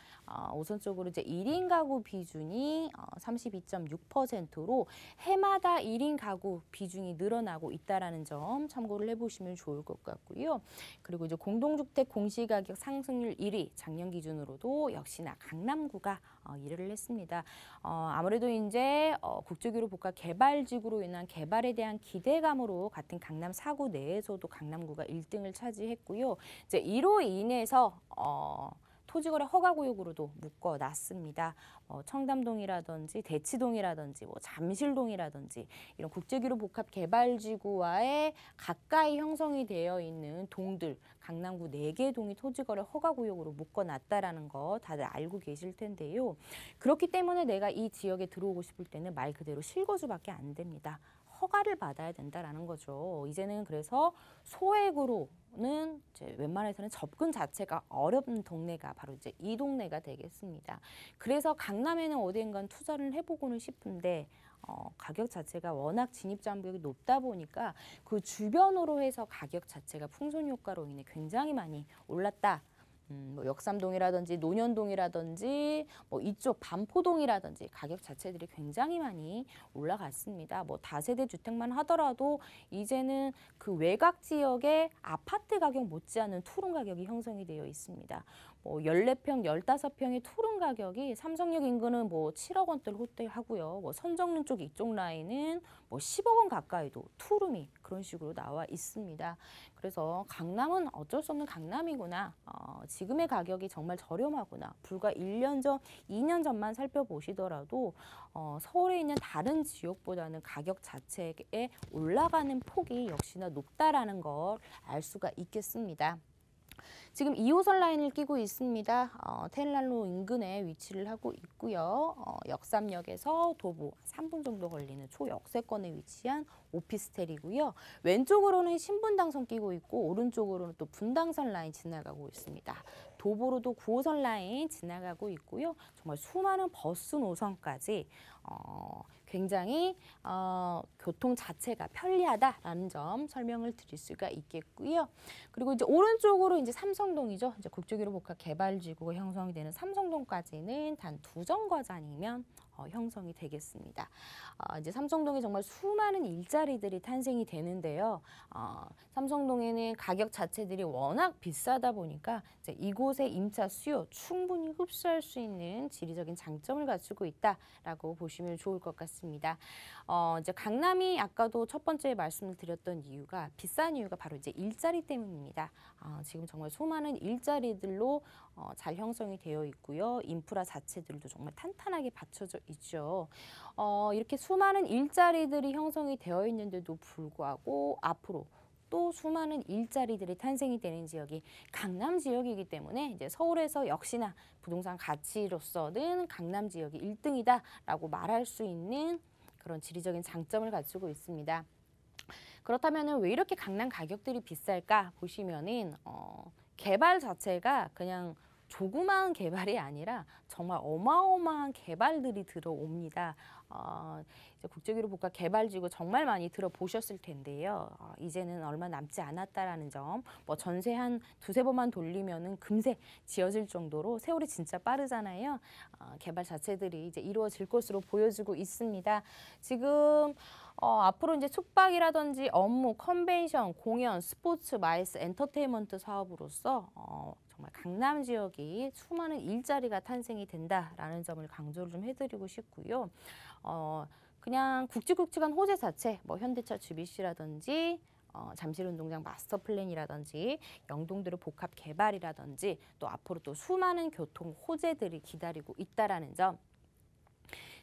우선적으로 이제 1인 가구 비중이 32.6%로 해마다 1인 가구 비중이 늘어나고 있다라는 점 참고를 해보시면 좋을 것 같고요. 그리고 이제 공동주택 공시가격 상승률 1위 작년 기준으로도 역시나 강남구가 1위를 했습니다. 아무래도 이제 국제교류 복합 개발지구로 인한 개발에 대한 기대감으로 같은 강남 4구 내에서도 강남구가 1등을 차지했고요. 이제 이로 인해서 토지거래 허가구역으로도 묶어놨습니다. 청담동이라든지 대치동이라든지 잠실동이라든지 이런 국제교류 복합 개발지구와의 가까이 형성이 되어 있는 동들, 강남구 4개 동이 토지거래 허가구역으로 묶어놨다라는 거 다들 알고 계실 텐데요. 그렇기 때문에 내가 이 지역에 들어오고 싶을 때는 말 그대로 실거주밖에 안 됩니다. 허가를 받아야 된다라는 거죠. 이제는 그래서 소액으로는 이제 웬만해서는 접근 자체가 어려운 동네가 바로 이제 이 동네가 되겠습니다. 그래서 강남에는 어디엔간 투자를 해보고는 싶은데 가격 자체가 워낙 진입장벽이 높다 보니까 그 주변으로 해서 가격 자체가 풍선 효과로 인해 굉장히 많이 올랐다. 역삼동이라든지 논현동이라든지 이쪽 반포동이라든지 가격 자체들이 굉장히 많이 올라갔습니다. 다세대 주택만 하더라도 이제는 그 외곽 지역의 아파트 가격 못지않은 투룸 가격이 형성이 되어 있습니다. 14평, 15평의 투룸 가격이 삼성역 인근은 7억 원대를 호텔하고요. 선정릉 쪽 이쪽 라인은 10억 원 가까이도 투룸이 그런 식으로 나와 있습니다. 그래서 강남은 어쩔 수 없는 강남이구나. 지금의 가격이 정말 저렴하구나. 불과 1년 전, 2년 전만 살펴보시더라도 서울에 있는 다른 지역보다는 가격 자체에 올라가는 폭이 역시나 높다라는 걸 알 수가 있겠습니다. 지금 2호선 라인을 끼고 있습니다. 테일란로 인근에 위치를 하고 있고요. 역삼역에서 도보 3분 정도 걸리는 초역세권에 위치한 오피스텔이고요. 왼쪽으로는 신분당선 끼고 있고 오른쪽으로는 또 분당선 라인 지나가고 있습니다. 도보로도 9호선 라인 지나가고 있고요. 정말 수많은 버스 노선까지 굉장히 교통 자체가 편리하다라는 점 설명을 드릴 수가 있겠고요. 그리고 이제 오른쪽으로 이제 삼성동이죠. 이제 국제교류 복합 개발지구가 형성이 되는 삼성동까지는 단 2정거장이면 형성이 되겠습니다. 이제 삼성동에 정말 수많은 일자리들이 탄생이 되는데요. 삼성동에는 가격 자체들이 워낙 비싸다 보니까 이제 이곳의 임차 수요 충분히 흡수할 수 있는 지리적인 장점을 갖추고 있다라고 보시면 좋을 것 같습니다. 이제 강남이 아까도 첫 번째 말씀을 드렸던 이유가 비싼 이유가 바로 이제 일자리 때문입니다. 지금 정말 수많은 일자리들로 잘 형성이 되어 있고요. 인프라 자체들도 정말 탄탄하게 받쳐져 있죠. 이렇게 수많은 일자리들이 형성이 되어 있는데도 불구하고 앞으로 또 수많은 일자리들이 탄생이 되는 지역이 강남 지역이기 때문에 이제 서울에서 역시나 부동산 가치로서는 강남 지역이 1등이다라고 말할 수 있는 그런 지리적인 장점을 갖추고 있습니다. 그렇다면 왜 이렇게 강남 가격들이 비쌀까 보시면은 개발 자체가 그냥 조그마한 개발이 아니라 정말 어마어마한 개발들이 들어옵니다. 이제 국제교류 복합 개발지구 정말 많이 들어보셨을 텐데요. 이제는 얼마 남지 않았다라는 점, 전세 한 2~3번만 돌리면은 금세 지어질 정도로 세월이 진짜 빠르잖아요. 개발 자체들이 이제 이루어질 것으로 보여지고 있습니다. 지금 앞으로 이제 숙박이라든지 업무, 컨벤션, 공연, 스포츠, 마이스, 엔터테인먼트 사업으로서 정말 강남 지역이 수많은 일자리가 탄생이 된다라는 점을 강조를 좀 해드리고 싶고요. 그냥 굵직굵직한 호재 자체, 현대차 GBC라든지 잠실운동장 마스터 플랜이라든지 영동도로 복합 개발이라든지 또 앞으로 또 수많은 교통 호재들이 기다리고 있다라는 점.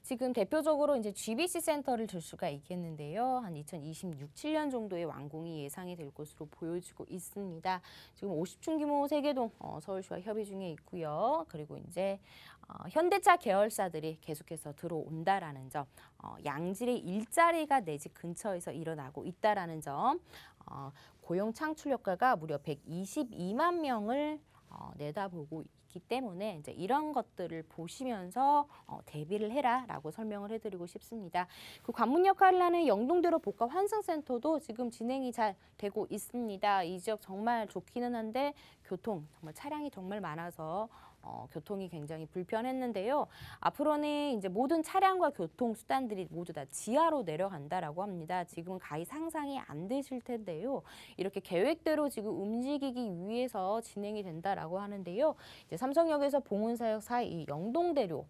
지금 대표적으로 이제 GBC 센터를 들 수가 있겠는데요. 한 2026~7년 정도의 완공이 예상이 될 것으로 보여지고 있습니다. 지금 50층 규모 3개동 서울시와 협의 중에 있고요. 그리고 이제 현대차 계열사들이 계속해서 들어온다라는 점, 양질의 일자리가 내 집 근처에서 일어나고 있다라는 점, 고용 창출 효과가 무려 122만 명을 내다보고 있기 때문에 이제 이런 것들을 보시면서 대비를 해라라고 설명을 해드리고 싶습니다. 그 관문 역할을 하는 영동대로 복합 환승센터도 지금 진행이 잘 되고 있습니다. 이 지역 정말 좋기는 한데 교통 정말 차량이 정말 많아서 교통이 굉장히 불편했는데요. 앞으로는 이제 모든 차량과 교통 수단들이 모두 다 지하로 내려간다라고 합니다. 지금은 가히 상상이 안 되실 텐데요. 이렇게 계획대로 지금 움직이기 위해서 진행이 된다라고 하는데요. 이제 삼성역에서 봉은사역 사이 영동대로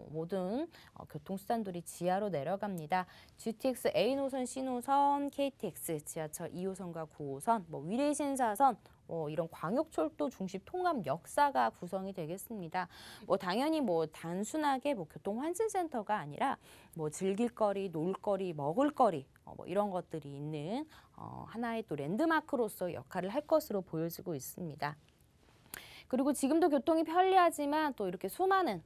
모든 교통수단들이 지하로 내려갑니다. GTX A 노선, C 노선, KTX, 지하철 2호선과 9호선, 위례 신사선, 이런 광역철도 중심 통합 역사가 구성이 되겠습니다. 당연히 단순하게 교통 환승센터가 아니라 즐길 거리, 놀 거리, 먹을 거리 이런 것들이 있는 하나의 또 랜드마크로서 역할을 할 것으로 보여지고 있습니다. 그리고 지금도 교통이 편리하지만 또 이렇게 수많은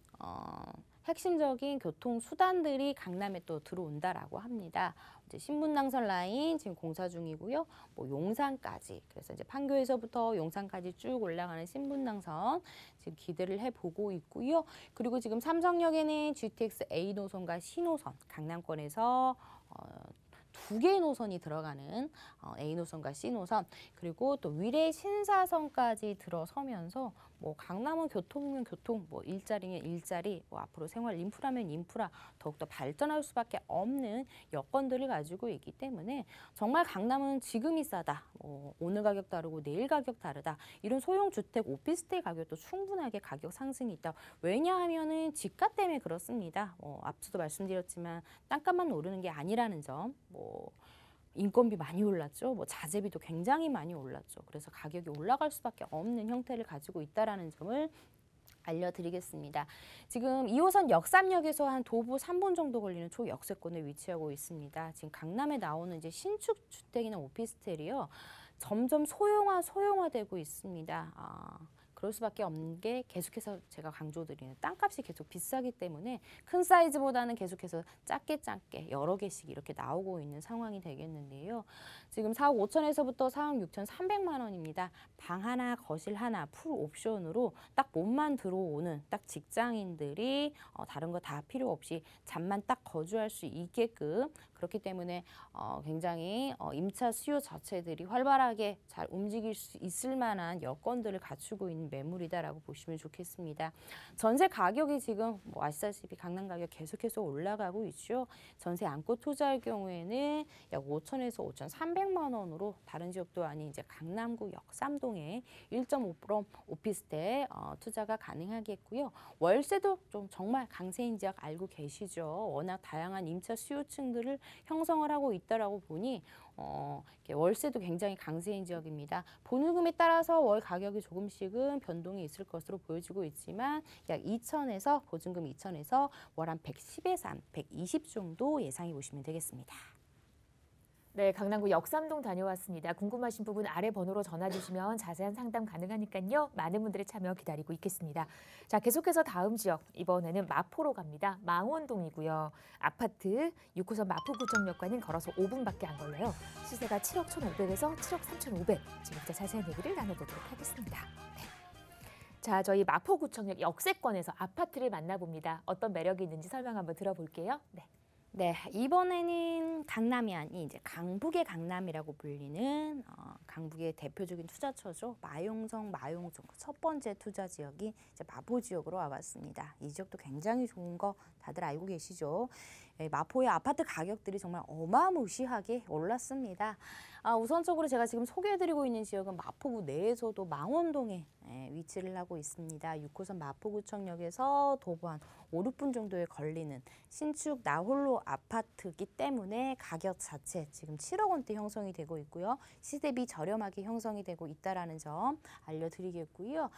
핵심적인 교통 수단들이 강남에 또 들어온다라고 합니다. 이제 신분당선 라인 지금 공사 중이고요. 용산까지, 그래서 이제 판교에서부터 용산까지 쭉 올라가는 신분당선 지금 기대를 해보고 있고요. 그리고 지금 삼성역에는 GTX A 노선과 C 노선, 강남권에서 2개의 노선이 들어가는 A 노선과 C 노선, 그리고 또 위례 신사선까지 들어서면서 강남은 교통이면 교통, 일자리면 일자리, 앞으로 생활 인프라면 인프라 더욱더 발전할 수밖에 없는 여건들을 가지고 있기 때문에 정말 강남은 지금이 싸다, 오늘 가격 다르고 내일 가격 다르다, 이런 소형 주택 오피스텔 가격도 충분하게 가격 상승이 있다. 왜냐하면은 집가 때문에 그렇습니다. 앞서도 말씀드렸지만 땅값만 오르는 게 아니라는 점, 인건비 많이 올랐죠. 자재비도 굉장히 많이 올랐죠. 그래서 가격이 올라갈 수밖에 없는 형태를 가지고 있다라는 점을 알려드리겠습니다. 지금 2호선 역삼역에서 한 도보 3분 정도 걸리는 초역세권에 위치하고 있습니다. 지금 강남에 나오는 이제 신축 주택이나 오피스텔이요, 점점 소형화되고 있습니다. 그럴 수밖에 없는 게 계속해서 제가 강조드리는 땅값이 계속 비싸기 때문에 큰 사이즈보다는 계속해서 작게 여러 개씩 이렇게 나오고 있는 상황이 되겠는데요. 지금 4억 5천에서부터 4억 6,300만 원입니다. 방 하나, 거실 하나, 풀 옵션으로 딱 몸만 들어오는 딱 직장인들이 다른 거 다 필요 없이 잠만 딱 거주할 수 있게끔, 그렇기 때문에 굉장히 임차 수요 자체들이 활발하게 잘 움직일 수 있을 만한 여건들을 갖추고 있는 매물이다라고 보시면 좋겠습니다. 전세 가격이 지금 아시다시피 강남 가격 계속해서 올라가고 있죠. 전세 안고 투자할 경우에는 약 5천에서 5,300만 원으로 다른 지역도 아닌 이제 강남구 역삼동에 1.5% 오피스텔 투자가 가능하겠고요. 월세도 좀 정말 강세인 지역 알고 계시죠. 워낙 다양한 임차 수요층들을 형성을 하고 있다라고 보니 월세도 굉장히 강세인 지역입니다. 보증금에 따라서 월 가격이 조금씩은 변동이 있을 것으로 보여지고 있지만 약 2천에서 보증금 2천에서 월 한 110에서 120 정도 예상해 보시면 되겠습니다. 네, 강남구 역삼동 다녀왔습니다. 궁금하신 부분 아래 번호로 전화 주시면 자세한 상담 가능하니까요. 많은 분들의 참여 기다리고 있겠습니다. 자, 계속해서 다음 지역, 이번에는 마포로 갑니다. 망원동이고요. 아파트 6호선 마포구청역과는 걸어서 5분밖에 안 걸려요. 시세가 7억 1,500에서 7억 3,500. 지금부터 자세한 얘기를 나눠보도록 하겠습니다. 네. 자, 저희 마포구청역 역세권에서 아파트를 만나봅니다. 어떤 매력이 있는지 설명 한번 들어볼게요. 네, 이번에는 강남이 아닌 이제 강북의 강남이라고 불리는 강북의 대표적인 투자처죠. 마용성 첫 번째 투자 지역이 이제 마포 지역으로 와봤습니다. 이 지역도 굉장히 좋은 거 다들 알고 계시죠. 마포의 아파트 가격들이 정말 어마무시하게 올랐습니다. 우선적으로 제가 지금 소개해드리고 있는 지역은 마포구 내에서도 망원동에 위치를 하고 있습니다. 6호선 마포구청역에서 도보 한 5, 6분 정도에 걸리는 신축 나홀로 아파트이기 때문에 가격 자체 지금 7억 원대 형성이 되고 있고요. 시대비 저렴하게 형성이 되고 있다는 점 알려드리겠고요.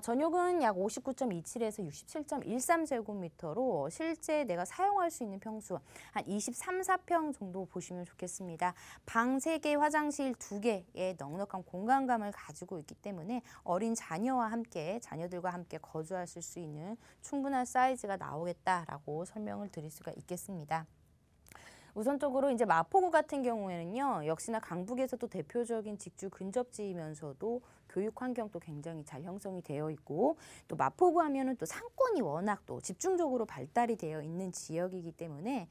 전용은 약 59.27에서 67.13제곱미터로 실제 내가 사용할 수 있는 평수 한 23, 4평 정도 보시면 좋겠습니다. 방 3개, 화장실 2개의 넉넉한 공간감을 가지고 있기 때문에 어린 자녀들과 함께 거주하실 수 있는 충분한 사이즈가 나오겠다라고 설명을 드릴 수가 있겠습니다. 우선적으로 이제 마포구 같은 경우에는요, 역시나 강북에서도 대표적인 직주 근접지이면서도 교육 환경도 굉장히 잘 형성이 되어 있고 또 마포구 하면은 또 상권이 워낙 또 집중적으로 발달이 되어 있는 지역이기 때문에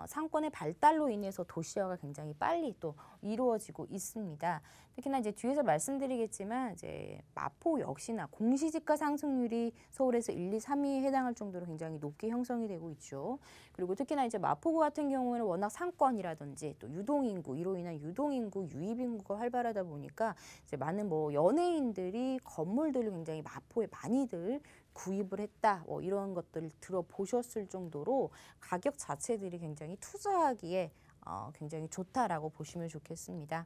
상권의 발달로 인해서 도시화가 굉장히 빨리 또 이루어지고 있습니다. 특히나 이제 뒤에서 말씀드리겠지만 이제 마포 역시나 공시지가 상승률이 서울에서 1, 2, 3위에 해당할 정도로 굉장히 높게 형성이 되고 있죠. 그리고 특히나 이제 마포구 같은 경우에는 워낙 상권이라든지 또 유동인구, 이로 인한 유동인구, 유입인구가 활발하다 보니까 이제 많은 뭐 연예인들이 건물들을 굉장히 마포에 많이들 구입을 했다. 뭐 이런 것들을 들어보셨을 정도로 가격 자체들이 굉장히 투자하기에 굉장히 좋다라고 보시면 좋겠습니다.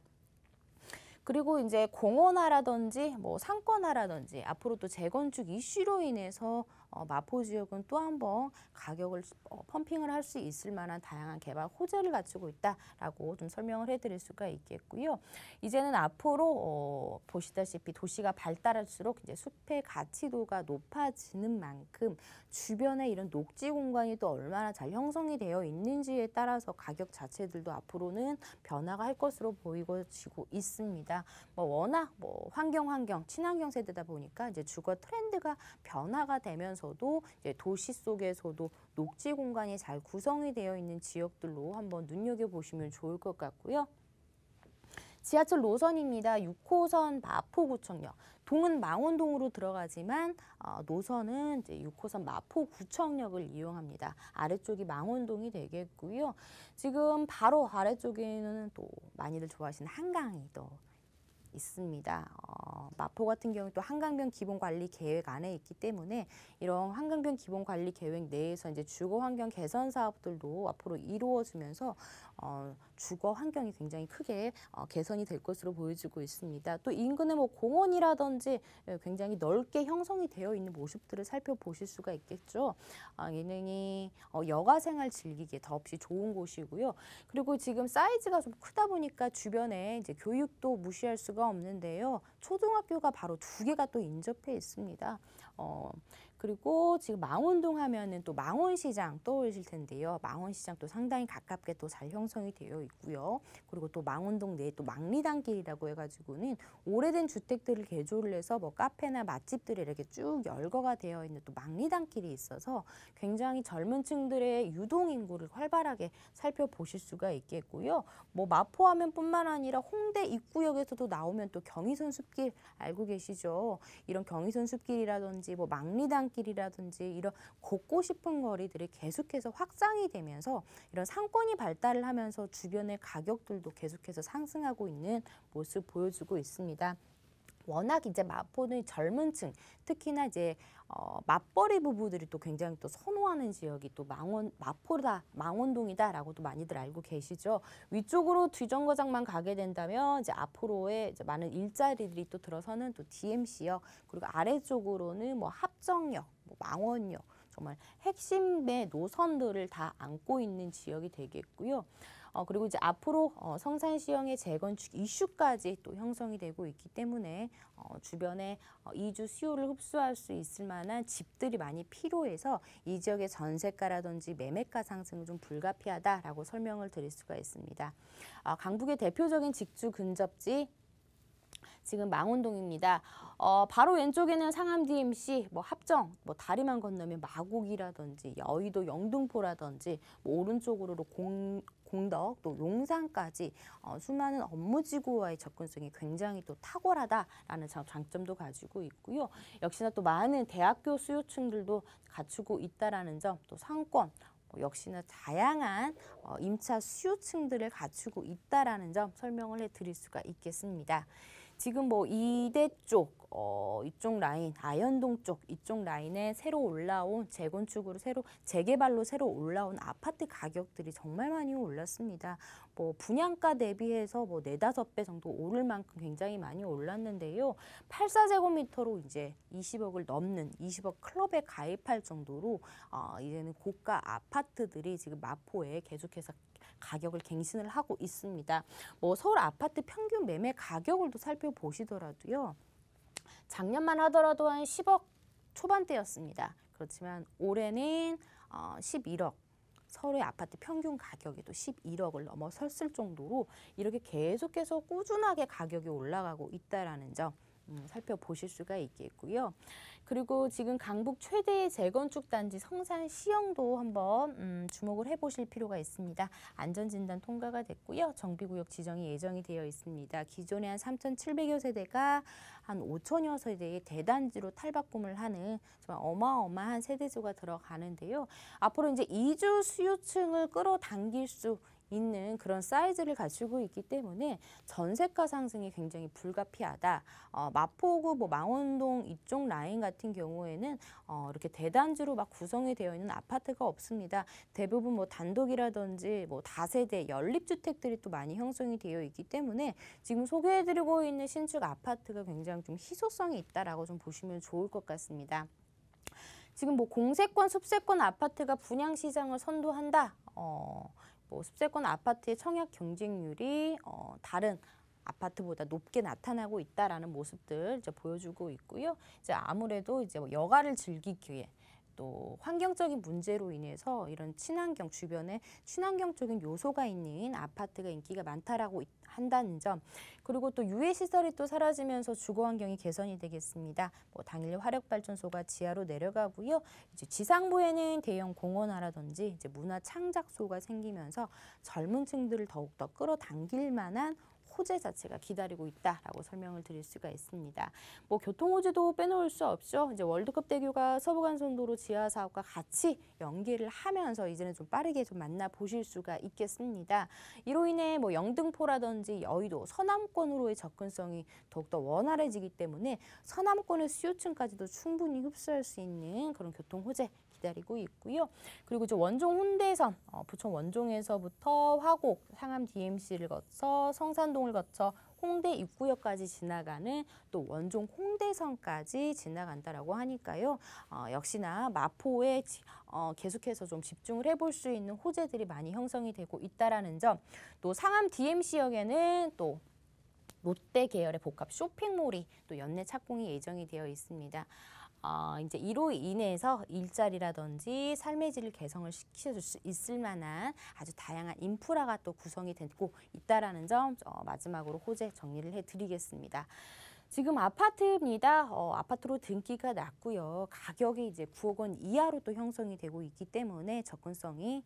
그리고 이제 공원화라든지 뭐 상권화라든지 앞으로 또 재건축 이슈로 인해서 마포 지역은 또 한 번 가격을 펌핑을 할 수 있을 만한 다양한 개발 호재를 갖추고 있다라고 좀 설명을 해드릴 수가 있겠고요. 이제는 앞으로 보시다시피 도시가 발달할수록 이제 숲의 가치도가 높아지는 만큼 주변에 이런 녹지 공간이 또 얼마나 잘 형성이 되어 있는지에 따라서 가격 자체들도 앞으로는 변화가 할 것으로 보이고 있습니다. 뭐 워낙 뭐 환경 친환경 세대다 보니까 이제 주거 트렌드가 변화가 되면서도 이제 도시 속에서도 녹지 공간이 잘 구성이 되어 있는 지역들로 한번 눈여겨 보시면 좋을 것 같고요. 지하철 노선입니다. 6호선 마포구청역. 동은 망원동으로 들어가지만 노선은 이제 6호선 마포구청역을 이용합니다. 아래쪽이 망원동이 되겠고요. 지금 바로 아래쪽에는 또 많이들 좋아하시는 한강이 또 있습니다. 마포 같은 경우 또 한강변 기본관리 계획 안에 있기 때문에 이런 한강변 기본관리 계획 내에서 이제 주거 환경 개선 사업들도 앞으로 이루어지면서 주거 환경이 굉장히 크게 개선이 될 것으로 보여지고 있습니다. 또 인근에 뭐 공원이라든지 굉장히 넓게 형성이 되어 있는 모습들을 살펴보실 수가 있겠죠. 예능이 여가 생활 즐기기에 더없이 좋은 곳이고요. 그리고 지금 사이즈가 좀 크다 보니까 주변에 이제 교육도 무시할 수가 없는데요. 초등학교가 바로 2개가 또 인접해 있습니다. 그리고 지금 망원동 하면은 또 망원시장 떠오르실 텐데요. 망원시장도 상당히 가깝게 또 잘 형성이 되어 있고요. 그리고 또 망원동 내에 또 망리단길이라고 해가지고는 오래된 주택들을 개조를 해서 뭐 카페나 맛집들이 이렇게 쭉 열거가 되어 있는 또 망리단길이 있어서 굉장히 젊은 층들의 유동인구를 활발하게 살펴보실 수가 있겠고요. 뭐 마포하면뿐만 아니라 홍대 입구역에서도 나오면 또 경의선 숲길 알고 계시죠? 이런 경의선 숲길이라든지 뭐 망리단길이라든지 이런 걷고 싶은 거리들이 계속해서 확장이 되면서 이런 상권이 발달을 하면서 주변의 가격들도 계속해서 상승하고 있는 모습 보여주고 있습니다. 워낙 이제 마포는 젊은 층, 특히나 이제 맞벌이 부부들이 또 굉장히 또 선호하는 지역이 또 마포다, 망원동이다라고도 많이들 알고 계시죠. 위쪽으로 뒤정거장만 가게 된다면 이제 앞으로의 이제 많은 일자리들이 또 들어서는 또 DMC역, 그리고 아래쪽으로는 뭐 합정역, 뭐 망원역, 정말 핵심의 노선들을 다 안고 있는 지역이 되겠고요. 그리고 이제 앞으로 성산시형의 재건축 이슈까지 또 형성이 되고 있기 때문에 주변에 이주 수요를 흡수할 수 있을 만한 집들이 많이 필요해서 이 지역의 전세가라든지 매매가 상승은 좀 불가피하다라고 설명을 드릴 수가 있습니다. 강북의 대표적인 직주 근접지 지금 망원동입니다. 바로 왼쪽에는 상암 DMC, 뭐 합정, 뭐 다리만 건너면 마곡이라든지 여의도 영등포라든지 뭐 오른쪽으로 공덕, 또 용산까지 수많은 업무지구와의 접근성이 굉장히 또 탁월하다라는 장점도 가지고 있고요. 역시나 또 많은 대학교 수요층들도 갖추고 있다라는 점, 또 상권, 역시나 다양한 임차 수요층들을 갖추고 있다라는 점 설명을 해드릴 수가 있겠습니다. 지금 뭐 이대 쪽, 이쪽 라인, 아현동 쪽 이쪽 라인에 새로 올라온 재건축으로 재개발로 새로 올라온 아파트 가격들이 정말 많이 올랐습니다. 뭐 분양가 대비해서 뭐 4-5배 정도 오를 만큼 굉장히 많이 올랐는데요. 84제곱미터로 이제 20억을 넘는 20억 클럽에 가입할 정도로 이제는 고가 아파트들이 지금 마포에 계속해서 가격을 갱신을 하고 있습니다. 뭐 서울 아파트 평균 매매 가격을 또 살펴보시더라도요. 작년만 하더라도 한 10억 초반대였습니다. 그렇지만 올해는 11억. 서울의 아파트 평균 가격에도 11억을 넘어섰을 정도로 이렇게 계속해서 꾸준하게 가격이 올라가고 있다라는 점 살펴보실 수가 있겠고요. 그리고 지금 강북 최대의 재건축 단지 성산 시형도 한번 주목을 해보실 필요가 있습니다. 안전진단 통과가 됐고요. 정비구역 지정이 예정이 되어 있습니다. 기존에 한 3,700여 세대가 한 5,000여 세대의 대단지로 탈바꿈을 하는 정말 어마어마한 세대수가 들어가는데요. 앞으로 이제 이주 수요층을 끌어당길 수 있는 그런 사이즈를 가지고 있기 때문에 전세가 상승이 굉장히 불가피하다. 마포구, 망원동 이쪽 라인 같은 경우에는 이렇게 대단지로 막 구성이 되어 있는 아파트가 없습니다. 대부분 단독이라든지 다세대 연립주택들이 또 많이 형성이 되어 있기 때문에 지금 소개해드리고 있는 신축 아파트가 굉장히 좀 희소성이 있다라고 좀 보시면 좋을 것 같습니다. 지금 공세권, 숲세권 아파트가 분양 시장을 선도한다. 숲세권 아파트의 청약 경쟁률이 다른 아파트보다 높게 나타나고 있다라는 모습들 이제 보여주고 있고요. 이제 아무래도 이제 여가를 즐기기에 또 환경적인 문제로 인해서 이런 친환경 주변에 친환경적인 요소가 있는 아파트가 인기가 많다라고 한다는 점, 그리고 또 유해 시설이 또 사라지면서 주거 환경이 개선이 되겠습니다. 당일 화력발전소가 지하로 내려가고요. 이제 지상부에는 대형 공원화라든지 이제 문화 창작소가 생기면서 젊은 층들을 더욱더 끌어당길 만한 호재 자체가 기다리고 있다라고 설명을 드릴 수가 있습니다. 교통 호재도 빼놓을 수 없죠. 이제 월드컵 대교가 서부간선도로 지하 사업과 같이 연계를 하면서 이제는 좀 빠르게 좀 만나보실 수가 있겠습니다. 이로 인해 영등포라든지 여의도, 서남권으로의 접근성이 더욱더 원활해지기 때문에 서남권의 수요층까지도 충분히 흡수할 수 있는 그런 교통 호재 기다리고 있고요. 그리고 이제 원종 혼대선, 부천 원종에서부터 화곡, 상암 DMC를 거쳐 성산동을 거쳐 홍대 입구역까지 지나가는 또 원종 홍대선까지 지나간다라고 하니까요. 역시나 마포에 계속해서 좀 집중을 해볼 수 있는 호재들이 많이 형성이 되고 있다라는 점. 또 상암 DMC역에는 또 롯데 계열의 복합 쇼핑몰이 또 연내 착공이 예정이 되어 있습니다. 이제 이로 인해서 일자리라든지 삶의 질을 개성을 시켜줄 수 있을 만한 아주 다양한 인프라가 또 구성이 되고 있다라는 점 마지막으로 호재 정리를 해드리겠습니다. 지금 아파트입니다. 아파트로 등기가 났고요. 가격이 이제 9억 원 이하로 또 형성이 되고 있기 때문에 접근성이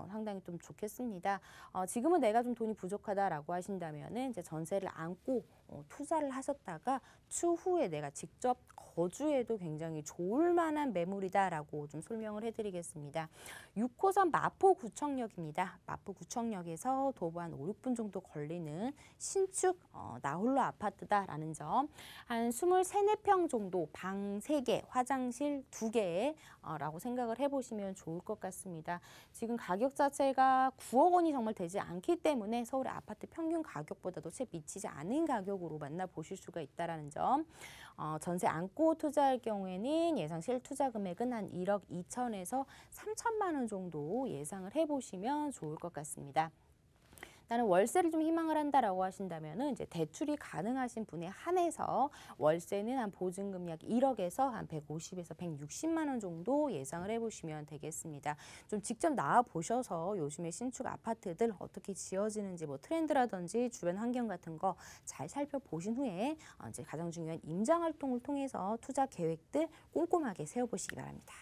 상당히 좀 좋겠습니다. 지금은 내가 좀 돈이 부족하다라고 하신다면은 이제 전세를 안고 투자를 하셨다가 추후에 내가 직접 거주해도 굉장히 좋을 만한 매물이다라고 좀 설명을 해드리겠습니다. 6호선 마포구청역입니다. 마포구청역에서 도보 한 5, 6분 정도 걸리는 신축 나홀로 아파트다라는 점. 한 23, 24평 정도, 방 3개, 화장실 2개 라고 생각을 해보시면 좋을 것 같습니다. 지금 가격 자체가 9억 원이 정말 되지 않기 때문에 서울의 아파트 평균 가격보다도 채 미치지 않은 가격으로 만나보실 수가 있다는 점. 전세 안고 투자할 경우에는 예상 실투자 금액은 한 1억 2천에서 3천만 원 정도 예상을 해보시면 좋을 것 같습니다. 나는 월세를 좀 희망을 한다라고 하신다면은 이제 대출이 가능하신 분에 한해서 월세는 한 보증금 약 1억에서 한 150에서 160만 원 정도 예상을 해보시면 되겠습니다. 좀 직접 나와 보셔서 요즘에 신축 아파트들 어떻게 지어지는지 트렌드라든지 주변 환경 같은 거 잘 살펴보신 후에 이제 가장 중요한 임장 활동을 통해서 투자 계획들 꼼꼼하게 세워보시기 바랍니다.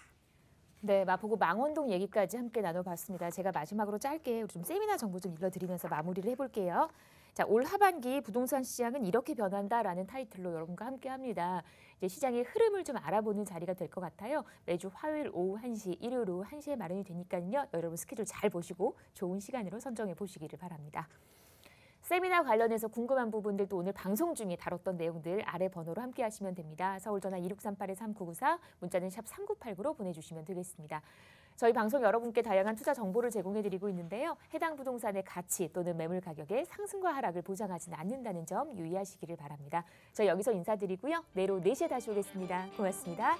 네, 마포구 망원동 얘기까지 함께 나눠봤습니다. 제가 마지막으로 짧게 좀 세미나 정보 좀 읽어드리면서 마무리를 해볼게요. 자, 올 하반기 부동산 시장은 이렇게 변한다라는 타이틀로 여러분과 함께합니다. 이제 시장의 흐름을 좀 알아보는 자리가 될 것 같아요. 매주 화요일 오후 1시, 일요일 오후 1시에 마련이 되니까요. 여러분 스케줄 잘 보시고 좋은 시간으로 선정해 보시기를 바랍니다. 세미나 관련해서 궁금한 부분들도 오늘 방송 중에 다뤘던 내용들 아래 번호로 함께 하시면 됩니다. 서울전화 2638-3994, 문자는 샵 3989로 보내주시면 되겠습니다. 저희 방송 여러분께 다양한 투자 정보를 제공해드리고 있는데요. 해당 부동산의 가치 또는 매물 가격의 상승과 하락을 보장하지는 않는다는 점 유의하시기를 바랍니다. 저희 여기서 인사드리고요. 내일 오후 4시에 다시 오겠습니다. 고맙습니다.